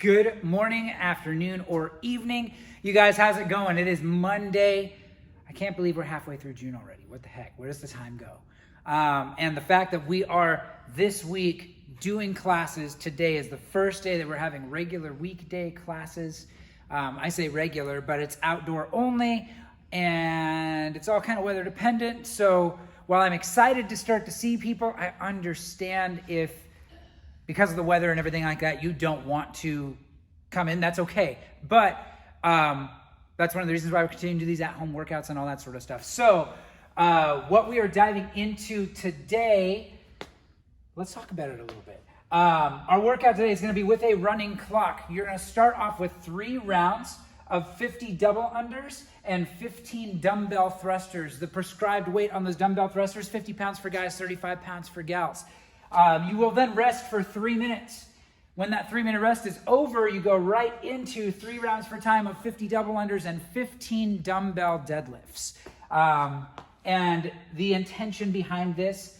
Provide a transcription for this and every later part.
Good morning, afternoon, or evening. You guys, how's it going? It is Monday. I can't believe we're halfway through June already. What the heck? Where does the time go? And the fact that we are this week doing classes, today is the first day that we're having regular weekday classes. I say regular, but it's outdoor only, and it's all kind of weather dependent. So while I'm excited to start to see people, I understand if, because of the weather and everything like that, you don't want to come in, that's okay. But that's one of the reasons why we're continuing to do these at-home workouts and all that sort of stuff. So what we are diving into today, let's talk about it a little bit. Our workout today is going to be with a running clock. You're going to start off with 3 rounds of 50 double unders and 15 dumbbell thrusters. The prescribed weight on those dumbbell thrusters, 50 pounds for guys, 35 pounds for gals. You will then rest for 3 minutes. When that 3-minute rest is over, you go right into 3 rounds per time of 50 double unders and 15 dumbbell deadlifts. And the intention behind this,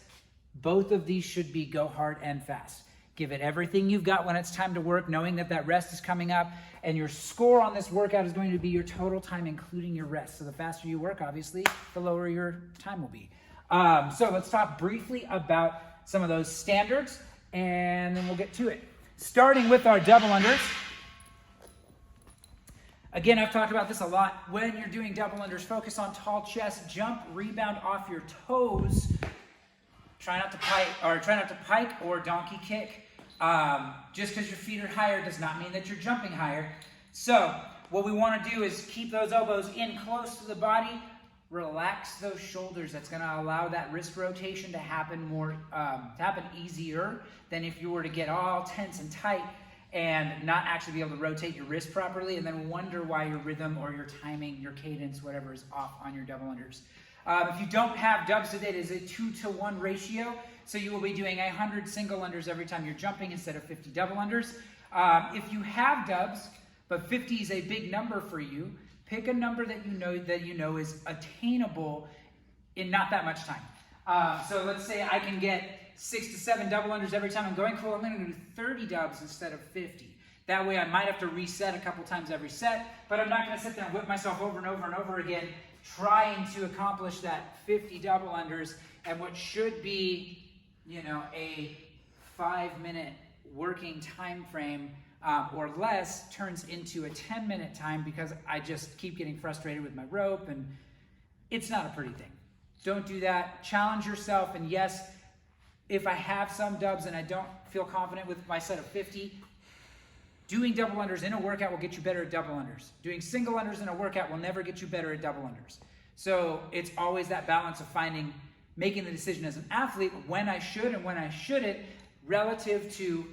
both of these should be go hard and fast. Give it everything you've got when it's time to work, knowing that that rest is coming up, and your score on this workout is going to be your total time, including your rest. So the faster you work, obviously, the lower your time will be. So let's talk briefly about some of those standards, and then we'll get to it. Starting with our double unders. Again, I've talked about this a lot. When you're doing double unders, focus on tall chest, jump, rebound off your toes. Try not to pike or donkey kick. Just because your feet are higher does not mean that you're jumping higher. So what we want to do is keep those elbows in close to the body. Relax those shoulders. That's going to allow that wrist rotation to happen easier than if you were to get all tense and tight and not actually be able to rotate your wrist properly, and then wonder why your rhythm or your timing, your cadence, whatever is off on your double unders. If you don't have dubs today, it is a 2-to-1 ratio, so you will be doing 100 single unders every time you're jumping instead of 50 double unders. If you have dubs, but 50 is a big number for you, pick a number that you know is attainable in not that much time. So let's say I can get 6 to 7 double unders every time I'm going. Cool, I'm going to do 30 dubs instead of 50. That way I might have to reset a couple times every set, but I'm not going to sit there and whip myself over and over and over again trying to accomplish that 50 double unders and what should be, a 5-minute working time frame or less turns into a 10-minute time because I just keep getting frustrated with my rope, and it's not a pretty thing. Don't do that. Challenge yourself, and yes, if I have some dubs and I don't feel confident with my set of 50, doing double unders in a workout will get you better at double unders. Doing single unders in a workout will never get you better at double unders. So it's always that balance of making the decision as an athlete when I should and when I shouldn't relative to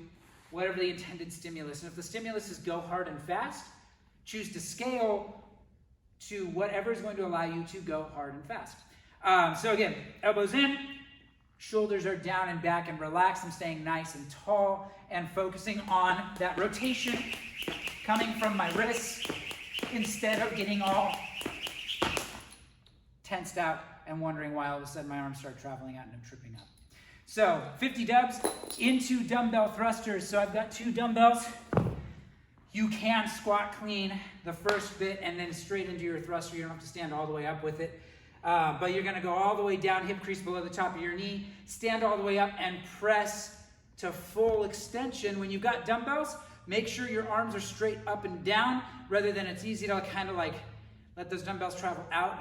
whatever the intended stimulus. And if the stimulus is go hard and fast, choose to scale to whatever is going to allow you to go hard and fast. So again, elbows in, shoulders are down and back and relaxed. I'm staying nice and tall and focusing on that rotation coming from my wrists instead of getting all tensed out and wondering why all of a sudden my arms start traveling out and I'm tripping up. So 50 dubs into dumbbell thrusters. So I've got 2 dumbbells. You can squat clean the first bit and then straight into your thruster. You don't have to stand all the way up with it. But you're going to go all the way down, hip crease below the top of your knee, stand all the way up and press to full extension. When you've got dumbbells, make sure your arms are straight up and down rather than it's easy to kind of like let those dumbbells travel out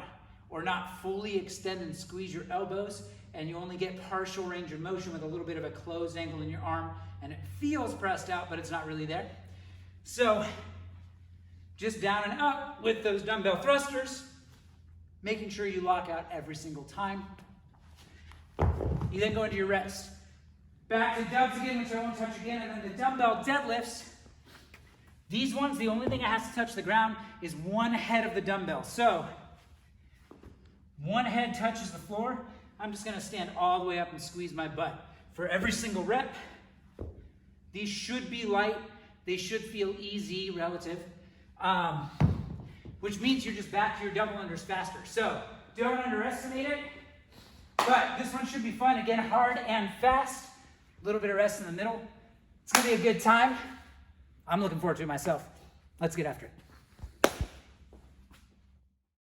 or not fully extend and squeeze your elbows, and you only get partial range of motion with a little bit of a closed angle in your arm, and it feels pressed out, but it's not really there. So just down and up with those dumbbell thrusters, making sure you lock out every single time. You then go into your rest. Back to dubs again, which I won't touch again, and then the dumbbell deadlifts. These ones, the only thing that has to touch the ground is one head of the dumbbell. So one head touches the floor. I'm just going to stand all the way up and squeeze my butt. For every single rep, these should be light. They should feel easy relative. Which means you're just back to your double unders faster. So don't underestimate it, but this one should be fun. Again, hard and fast. A little bit of rest in the middle. It's gonna be a good time. I'm looking forward to it myself. Let's get after it.